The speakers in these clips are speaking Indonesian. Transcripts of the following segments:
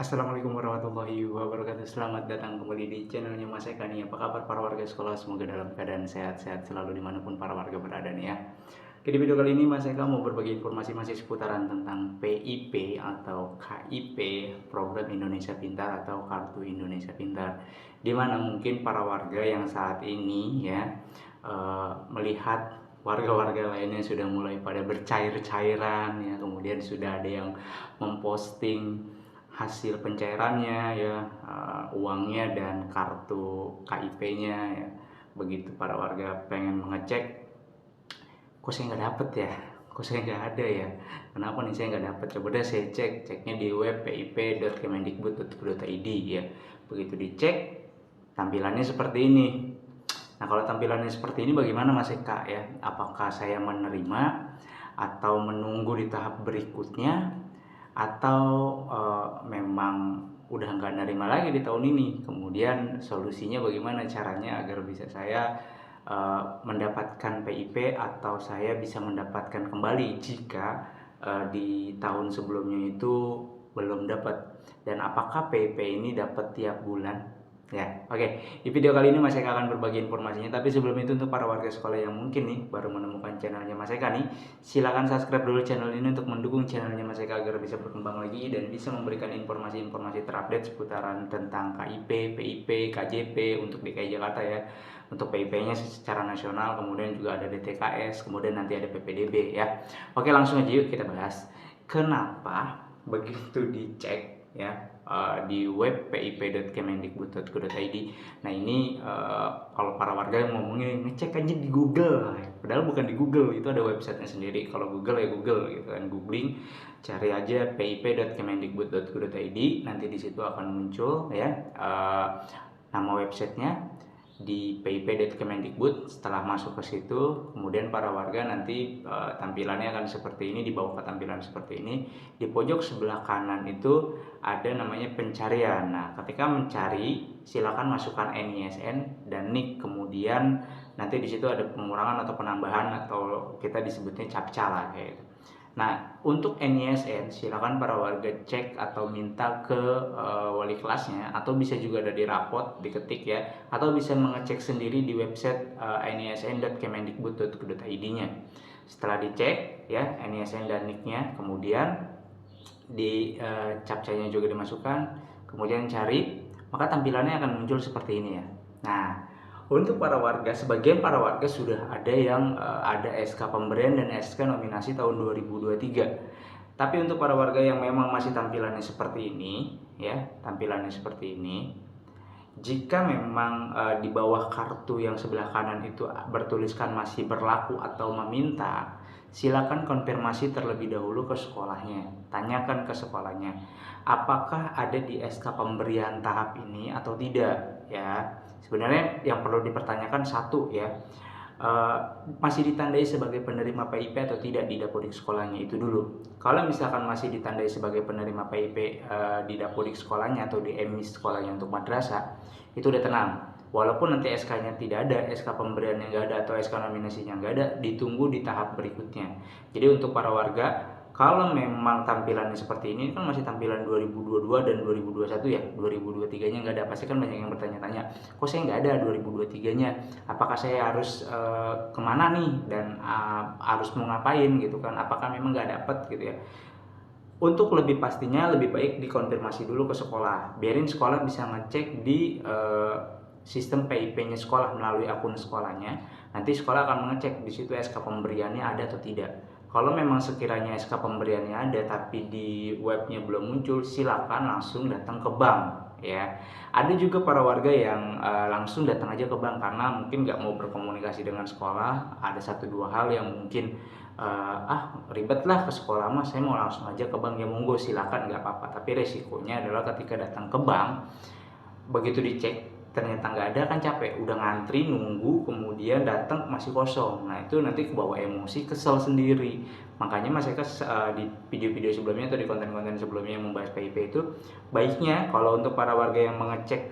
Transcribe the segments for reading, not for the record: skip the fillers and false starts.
Assalamualaikum warahmatullahi wabarakatuh. Selamat datang kembali di channelnya Mas Eka nih. Apa kabar para warga sekolah? Semoga dalam keadaan sehat-sehat selalu dimanapun para warga berada nih ya. Oke, di video kali ini Mas Eka mau berbagi informasi masih seputaran tentang PIP atau KIP, Program Indonesia Pintar atau Kartu Indonesia Pintar. Dimana mungkin para warga yang saat ini ya melihat warga-warga lainnya sudah mulai pada bercair-cairan ya, kemudian sudah ada yang memposting hasil pencairannya ya, uangnya dan kartu KIP-nya ya. Begitu para warga pengen mengecek, kok saya nggak dapet ya, kok saya nggak ada ya, kenapa nih saya nggak dapet. Coba deh saya ceknya di web pip.kemendikbud.go.id ya. Begitu dicek, tampilannya seperti ini. Nah, kalau tampilannya seperti ini bagaimana Mas Eka ya? Apakah saya menerima atau menunggu di tahap berikutnya, atau memang udah nggak nerima lagi di tahun ini? Kemudian solusinya bagaimana caranya agar bisa saya mendapatkan PIP atau saya bisa mendapatkan kembali jika di tahun sebelumnya itu belum dapat, dan apakah PIP ini dapat tiap bulan ya. Oke, di video kali ini Mas Eka akan berbagi informasinya, tapi sebelum itu untuk para warga sekolah yang mungkin nih baru menemukan channelnya Mas Eka nih, silakan subscribe dulu channel ini untuk mendukung channelnya Mas Eka agar bisa berkembang lagi dan bisa memberikan informasi-informasi terupdate seputaran tentang KIP, PIP, KJP untuk DKI Jakarta ya. Untuk PIP-nya secara nasional, kemudian juga ada DTKS, kemudian nanti ada PPDB ya. Oke, langsung aja yuk kita bahas. Kenapa begitu dicek ya di web pip.kemendikbud.go.id. Nah ini kalau para warga yang ngomongnya ngecek aja di Google, padahal bukan di Google, itu ada websitenya sendiri. Kalau Google ya Google gitu kan, googling, cari aja pip.kemendikbud.go.id, nanti di situ akan muncul ya nama websitenya di pip.kemendikbud. Setelah masuk ke situ, kemudian para warga nanti tampilannya akan seperti ini. Di bawah tampilan seperti ini, di pojok sebelah kanan itu ada namanya pencarian. Nah, ketika mencari silakan masukkan NISN dan NIK, kemudian nanti di situ ada pengurangan atau penambahan atau kita disebutnya captcha lah kayak gitu. Nah, untuk NISN silakan para warga cek atau minta ke wali kelasnya, atau bisa juga ada di rapot diketik ya, atau bisa mengecek sendiri di website nisn.kemendikbud.go.id-nya. Setelah dicek ya NISN dan NIK-nya, kemudian di captcha-nya juga dimasukkan, kemudian cari, maka tampilannya akan muncul seperti ini ya. Nah, untuk para warga, sebagian para warga sudah ada yang ada SK pemberian dan SK nominasi tahun 2023. Tapi untuk para warga yang memang masih tampilannya seperti ini ya, tampilannya seperti ini, jika memang di bawah kartu yang sebelah kanan itu bertuliskan masih berlaku atau meminta, silakan konfirmasi terlebih dahulu ke sekolahnya. Tanyakan ke sekolahnya, apakah ada di SK pemberian tahap ini atau tidak ya. Sebenarnya yang perlu dipertanyakan satu ya, masih ditandai sebagai penerima PIP atau tidak di dapodik sekolahnya, itu dulu. Kalau misalkan masih ditandai sebagai penerima PIP di dapodik sekolahnya atau di emis sekolahnya untuk madrasah, itu udah tenang. Walaupun nanti SK-nya tidak ada, SK pemberiannya nggak ada atau SK nominasinya nggak ada, ditunggu di tahap berikutnya. Jadi untuk para warga, kalau memang tampilannya seperti ini, kan masih tampilan 2022 dan 2021 ya, 2023-nya nggak ada. Pasti kan banyak yang bertanya-tanya, kok saya nggak ada 2023-nya, apakah saya harus kemana nih, dan harus mau ngapain gitu kan, apakah memang nggak dapet gitu ya. Untuk lebih pastinya, lebih baik dikonfirmasi dulu ke sekolah. Biarin sekolah bisa ngecek di sistem PIP-nya sekolah melalui akun sekolahnya. Nanti sekolah akan mengecek di situ SK pemberiannya ada atau tidak. Kalau memang sekiranya SK pemberiannya ada tapi di webnya belum muncul, silakan langsung datang ke bank ya. Ada juga para warga yang langsung datang aja ke bank karena mungkin nggak mau berkomunikasi dengan sekolah. Ada satu dua hal yang mungkin ribet lah ke sekolah mah, saya mau langsung aja ke bank. Ya monggo, silakan, nggak apa-apa. Tapi resikonya adalah ketika datang ke bank, begitu dicek ternyata nggak ada, kan capek, udah ngantri nunggu, kemudian datang masih kosong. Nah itu nanti kebawa emosi, kesel sendiri. Makanya Mas Eka di video-video sebelumnya atau di konten-konten sebelumnya yang membahas PIP itu, baiknya kalau untuk para warga yang mengecek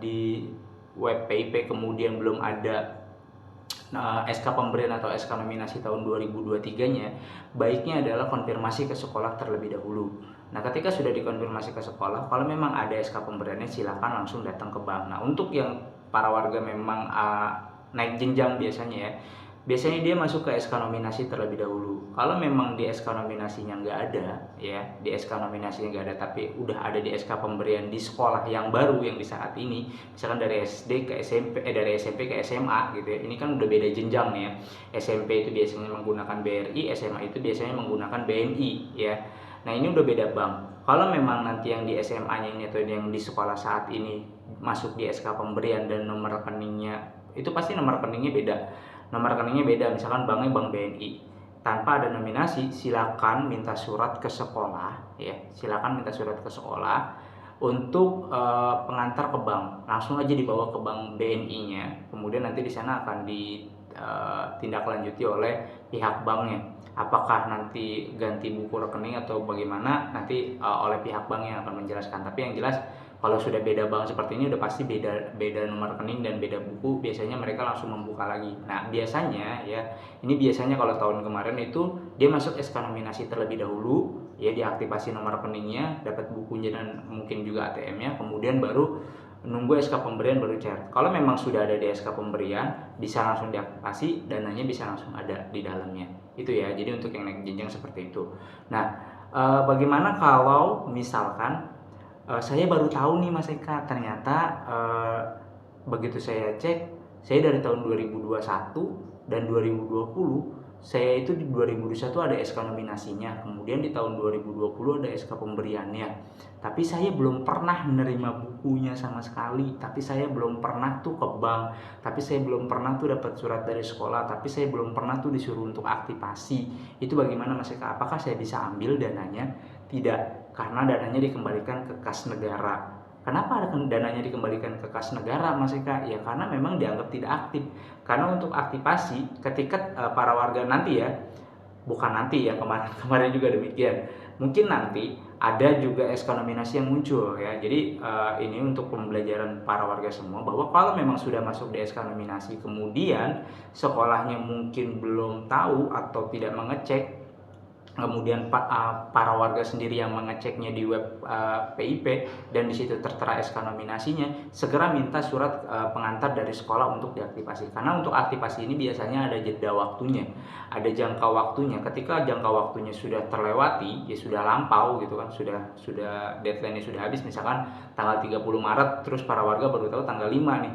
di web PIP kemudian belum ada SK pemberian atau SK nominasi tahun 2023-nya, baiknya adalah konfirmasi ke sekolah terlebih dahulu. Nah, ketika sudah dikonfirmasi ke sekolah, kalau memang ada SK pemberiannya silakan langsung datang ke bank. Nah, untuk yang para warga memang naik jenjang biasanya ya, biasanya dia masuk ke SK nominasi terlebih dahulu. Kalau memang di SK nominasinya nggak ada, ya di SK nominasinya nggak ada, tapi udah ada di SK pemberian di sekolah yang baru yang di saat ini, misalkan dari SD ke SMP, dari SMP ke SMA gitu ya. Ini kan udah beda jenjang nih ya. SMP itu biasanya menggunakan BRI, SMA itu biasanya menggunakan BNI ya. Nah, ini udah beda bank. Kalau memang nanti yang di SMA-nya ini atau yang di sekolah saat ini masuk di SK pemberian dan nomor rekeningnya itu pasti nomor rekeningnya beda. Nomor rekeningnya beda, misalkan banknya bank BNI. Tanpa ada nominasi, silakan minta surat ke sekolah ya. Silakan minta surat ke sekolah untuk pengantar ke bank. Langsung aja dibawa ke bank BNI-nya. Kemudian nanti di sana akan ditindaklanjuti oleh pihak banknya. Apakah nanti ganti buku rekening atau bagaimana, nanti oleh pihak bank yang akan menjelaskan. Tapi yang jelas kalau sudah beda bank seperti ini udah pasti beda nomor rekening dan beda buku, biasanya mereka langsung membuka lagi. Nah, biasanya ya, ini biasanya kalau tahun kemarin itu dia masuk SK nominasi terlebih dahulu, ya diaktifasi nomor rekeningnya, dapat bukunya dan mungkin juga ATM-nya, kemudian baru nunggu SK pemberian baru cair. Kalau memang sudah ada di SK pemberian, bisa langsung diaktifasi, dananya bisa langsung ada di dalamnya. Itu ya, jadi untuk yang naik jenjang seperti itu. Nah, bagaimana kalau misalkan saya baru tahu nih Mas Eka, ternyata begitu saya cek, saya dari tahun 2021 dan 2020, saya itu di 2021 ada SK nominasinya, kemudian di tahun 2020 ada SK pemberiannya. Tapi saya belum pernah menerima bukunya sama sekali, tapi saya belum pernah tuh ke bank, tapi saya belum pernah tuh dapat surat dari sekolah, tapi saya belum pernah tuh disuruh untuk aktivasi. Itu bagaimana Mas Eka? Apakah saya bisa ambil dananya? Tidak, karena dananya dikembalikan ke kas negara. Kenapa dananya dikembalikan ke kas negara Mas Eka? Ya karena memang dianggap tidak aktif. Karena untuk aktivasi ketika para warga nanti ya, bukan nanti ya, kemarin juga demikian. Mungkin nanti ada juga SK nominasi yang muncul ya. Jadi ini untuk pembelajaran para warga semua, bahwa kalau memang sudah masuk di SK nominasi kemudian sekolahnya mungkin belum tahu atau tidak mengecek, kemudian para warga sendiri yang mengeceknya di web PIP dan di situ tertera SK nominasinya, segera minta surat pengantar dari sekolah untuk diaktifasi. Karena untuk aktivasi ini biasanya ada jeda waktunya, ada jangka waktunya. Ketika jangka waktunya sudah terlewati, ya sudah lampau gitu kan, sudah deadline-nya sudah habis, misalkan tanggal 30 Maret, terus para warga baru tahu tanggal 5 nih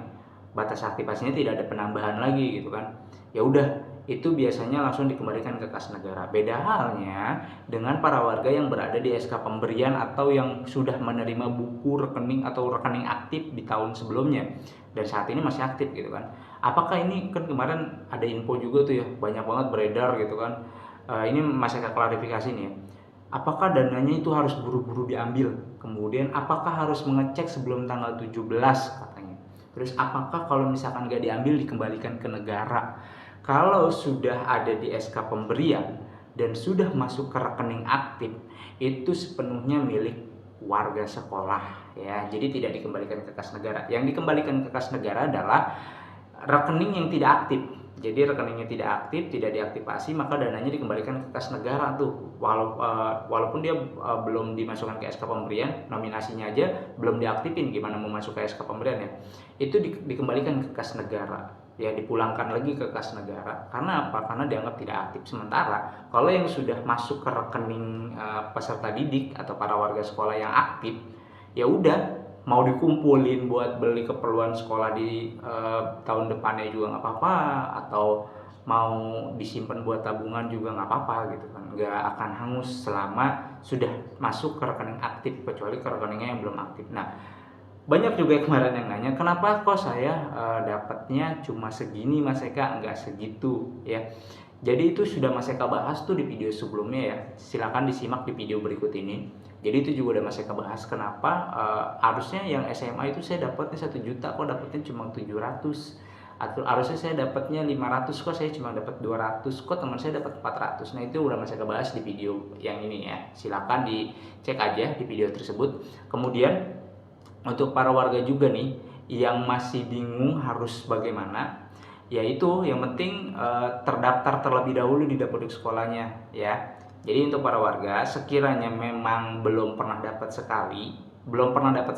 batas aktivasinya, tidak ada penambahan lagi gitu kan. Ya udah, itu biasanya langsung dikembalikan ke kas negara. Beda halnya dengan para warga yang berada di SK pemberian atau yang sudah menerima buku rekening atau rekening aktif di tahun sebelumnya dan saat ini masih aktif gitu kan. Apakah ini kan kemarin ada info juga tuh ya, banyak banget beredar gitu kan. Ini masih klarifikasi nih ya. Apakah dananya itu harus buru-buru diambil? Kemudian apakah harus mengecek sebelum tanggal 17 katanya. Terus apakah kalau misalkan nggak diambil dikembalikan ke negara? Kalau sudah ada di SK pemberian dan sudah masuk ke rekening aktif, itu sepenuhnya milik warga sekolah ya. Jadi tidak dikembalikan ke kas negara. Yang dikembalikan ke kas negara adalah rekening yang tidak aktif. Jadi rekeningnya tidak aktif, tidak diaktifasi, maka dananya dikembalikan ke kas negara tuh. Walaupun dia belum dimasukkan ke SK pemberian, nominasinya aja belum diaktifin, gimana mau masuk ke SK pemberian ya? Itu dikembalikan ke kas negara. Ya dipulangkan lagi ke kas negara. Karena apa? Karena dianggap tidak aktif. Sementara kalau yang sudah masuk ke rekening peserta didik atau para warga sekolah yang aktif, ya udah, mau dikumpulin buat beli keperluan sekolah di tahun depannya juga nggak apa-apa, atau mau disimpan buat tabungan juga nggak apa-apa gitu kan, nggak akan hangus selama sudah masuk ke rekening aktif, kecuali ke rekeningnya yang belum aktif. Nah, banyak juga kemarin yang nanya, kenapa kok saya dapatnya cuma segini Mas Eka, nggak segitu ya. Jadi itu sudah Mas Eka bahas tuh di video sebelumnya ya, silakan disimak di video berikut ini. Jadi itu juga udah Mas Eka bahas kenapa harusnya yang SMA itu saya dapatnya 1 juta kok dapatnya cuma 700, atau harusnya saya dapatnya 500 kok saya cuma dapat 200, kok teman saya dapat 400. Nah itu udah Mas Eka bahas di video yang ini ya, silakan dicek aja di video tersebut. Kemudian untuk para warga juga nih yang masih bingung harus bagaimana, yaitu yang penting terdaftar terlebih dahulu di Dapodik sekolahnya ya. Jadi untuk para warga, sekiranya memang belum pernah dapat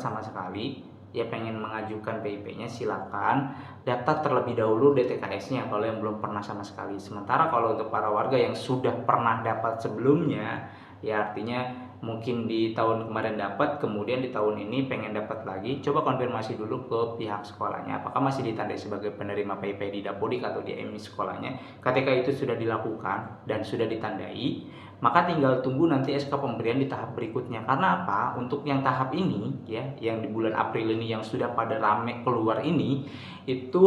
sama sekali, ya pengen mengajukan PIP-nya, silakan daftar terlebih dahulu DTKS-nya kalau yang belum pernah sama sekali. Sementara kalau untuk para warga yang sudah pernah dapat sebelumnya, ya artinya mungkin di tahun kemarin dapat, kemudian di tahun ini pengen dapat lagi, coba konfirmasi dulu ke pihak sekolahnya apakah masih ditandai sebagai penerima PIP di Dapodik atau di EMI sekolahnya. Ketika itu sudah dilakukan dan sudah ditandai, maka tinggal tunggu nanti SK pemberian di tahap berikutnya. Karena apa? Untuk yang tahap ini ya, yang di bulan April ini yang sudah pada rame keluar ini, itu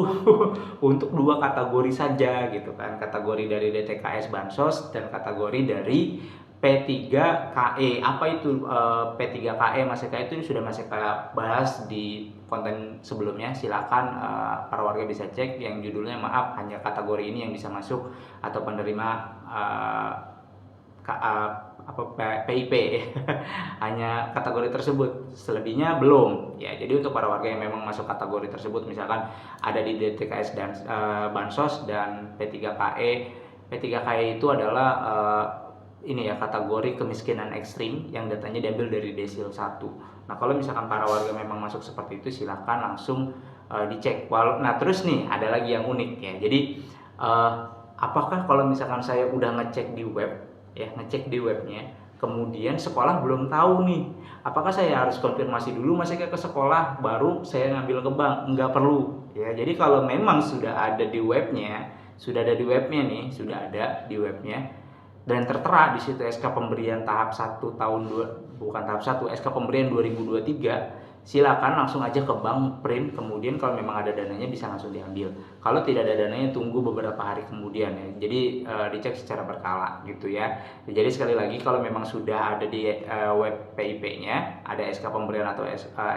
untuk 2 kategori saja gitu kan. Kategori dari DTKS Bansos dan kategori dari P3KE. Apa itu P3KE Mas Eka? Itu sudah Mas Eka bahas di konten sebelumnya. Silakan para warga bisa cek yang judulnya, maaf, hanya kategori ini yang bisa masuk atau penerima PIP hanya kategori tersebut, selebihnya belum ya. Jadi untuk para warga yang memang masuk kategori tersebut, misalkan ada di DTKS dan Bansos dan P3KE. P3KE itu adalah ini ya, kategori kemiskinan ekstrim yang datanya diambil dari desil 1. Nah, kalau misalkan para warga memang masuk seperti itu, silakan langsung dicek. Nah, terus nih ada lagi yang unik ya. Jadi apakah kalau misalkan saya udah ngecek di web ya, ngecek di webnya, kemudian sekolah belum tahu nih, apakah saya harus konfirmasi dulu masih ke sekolah baru saya ngambil ke bank? Enggak perlu ya. Jadi kalau memang sudah ada di webnya, sudah ada di webnya dan tertera di situ SK pemberian tahap 1 tahun bukan tahap 1, SK pemberian 2023, silakan langsung aja ke bank print, kemudian kalau memang ada dananya bisa langsung diambil. Kalau tidak ada dananya tunggu beberapa hari kemudian ya. Jadi dicek secara berkala gitu ya. Jadi sekali lagi, kalau memang sudah ada di web PIP-nya ada SK pemberian atau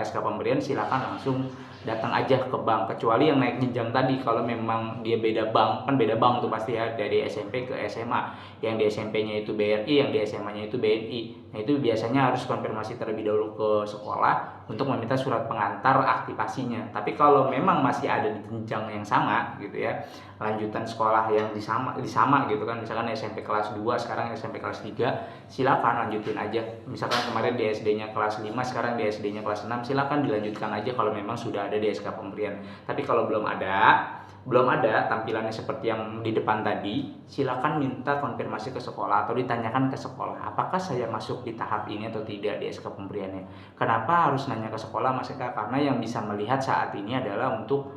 SK pemberian, silakan langsung datang aja ke bank. Kecuali yang naik jenjang tadi, kalau memang dia beda bank, kan beda bank tuh pasti ya, dari SMP ke SMA. Yang di SMP-nya itu BRI, yang di SMA-nya itu BNI. Nah, itu biasanya harus konfirmasi terlebih dahulu ke sekolah untuk meminta surat pengantar aktivasinya. Tapi kalau memang masih ada di jenjang yang sama gitu ya, lanjutan sekolah yang disama gitu kan, misalkan SMP kelas 2 sekarang SMP kelas 3, silakan lanjutin aja. Misalkan kemarin di SD-nya kelas 5, sekarang di SD-nya kelas 6, silakan dilanjutkan aja kalau memang sudah ada di SK pemberian. Tapi kalau belum ada tampilannya seperti yang di depan tadi, silakan minta konfirmasi ke sekolah atau ditanyakan ke sekolah, apakah saya masuk di tahap ini atau tidak di SK pemberiannya. Kenapa harus nanya ke sekolah, Mas Eka? Karena yang bisa melihat saat ini adalah untuk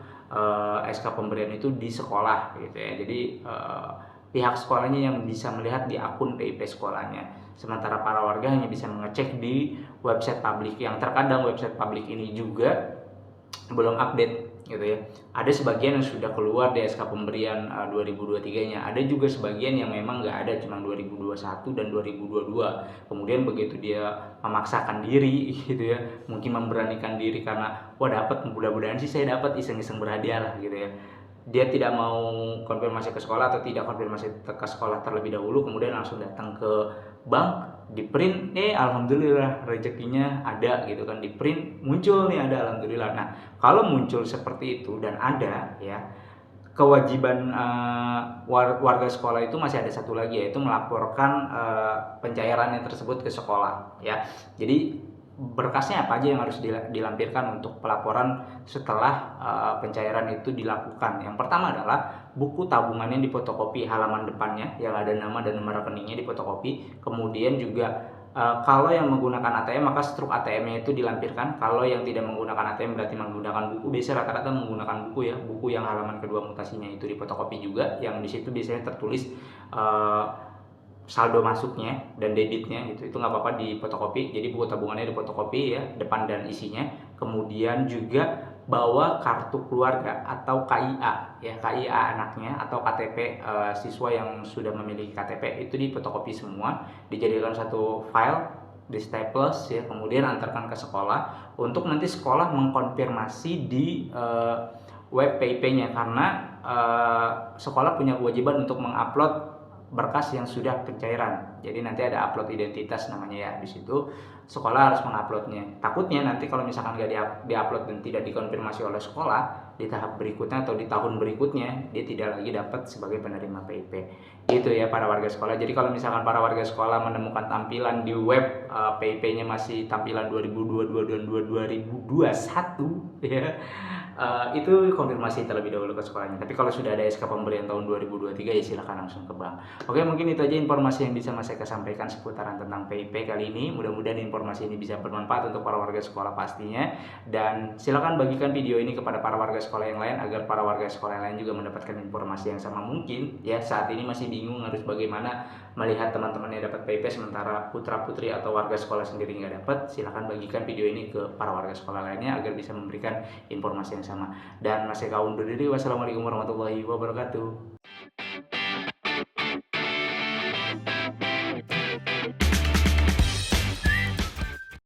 SK pemberian itu di sekolah gitu ya. Jadi pihak sekolahnya yang bisa melihat di akun PIP sekolahnya. Sementara para warga hanya bisa mengecek di website publik, yang terkadang website publik ini juga belum update gitu ya. Ada sebagian yang sudah keluar di SK pemberian 2023-nya. Ada juga sebagian yang memang nggak ada, cuma 2021 dan 2022. Kemudian begitu dia memaksakan diri gitu ya, mungkin memberanikan diri karena wah dapat, mudah-mudahan sih saya dapat, iseng-iseng berhadiah lah gitu ya. Dia tidak mau konfirmasi ke sekolah atau tidak konfirmasi ke sekolah terlebih dahulu, kemudian langsung datang ke bank, di print, alhamdulillah rezekinya ada gitu kan, di print muncul nih, ada, alhamdulillah. Nah, kalau muncul seperti itu dan ada ya, kewajiban warga sekolah itu masih ada satu lagi, yaitu melaporkan pencairannya tersebut ke sekolah ya. Jadi berkasnya apa aja yang harus dilampirkan untuk pelaporan setelah pencairan itu dilakukan. Yang pertama adalah buku tabungannya difotokopi, halaman depannya yang ada nama dan nomor rekeningnya difotokopi. Kemudian juga kalau yang menggunakan ATM maka struk ATM-nya itu dilampirkan. Kalau yang tidak menggunakan ATM berarti menggunakan buku. Biasanya rata-rata menggunakan buku ya. Buku yang halaman kedua mutasinya itu difotokopi juga. Yang di situ biasanya tertulis saldo masuknya dan debitnya gitu, itu nggak apa-apa di fotokopi. Jadi buku tabungannya di fotokopi ya, depan dan isinya. Kemudian juga bawa kartu keluarga atau KIA ya, KIA anaknya atau KTP siswa yang sudah memiliki KTP, itu di fotokopi semua, dijadikan satu file, di staples ya, kemudian antarkan ke sekolah untuk nanti sekolah mengkonfirmasi di web PIP-nya, karena sekolah punya kewajiban untuk mengupload berkas yang sudah pencairan. Jadi nanti ada upload identitas namanya ya. Di situ sekolah harus menguploadnya. Takutnya nanti kalau misalkan nggak diupload dan tidak dikonfirmasi oleh sekolah, di tahap berikutnya atau di tahun berikutnya dia tidak lagi dapat sebagai penerima PIP. Itu ya para warga sekolah. Jadi kalau misalkan para warga sekolah menemukan tampilan di web PIP-nya masih tampilan 2022 dan 2021 ya, itu konfirmasi terlebih dahulu ke sekolahnya. Tapi kalau sudah ada SK pemberian tahun 2023 ya silakan langsung ke bank. Oke, mungkin itu aja informasi yang bisa Mas Eka sampaikan seputaran tentang PIP kali ini. Mudah-mudahan informasi ini bisa bermanfaat untuk para warga sekolah pastinya. Dan silakan bagikan video ini kepada para warga sekolah yang lain agar para warga sekolah yang lain juga mendapatkan informasi yang sama. Mungkin ya saat ini masih bingung harus bagaimana melihat teman-temannya dapat PIP sementara putra-putri atau warga sekolah sendiri nggak dapat. Silakan bagikan video ini ke para warga sekolah lainnya agar bisa memberikan informasi yang sama. Dan Mas Eka undur diri. Wassalamualaikum warahmatullahi wabarakatuh.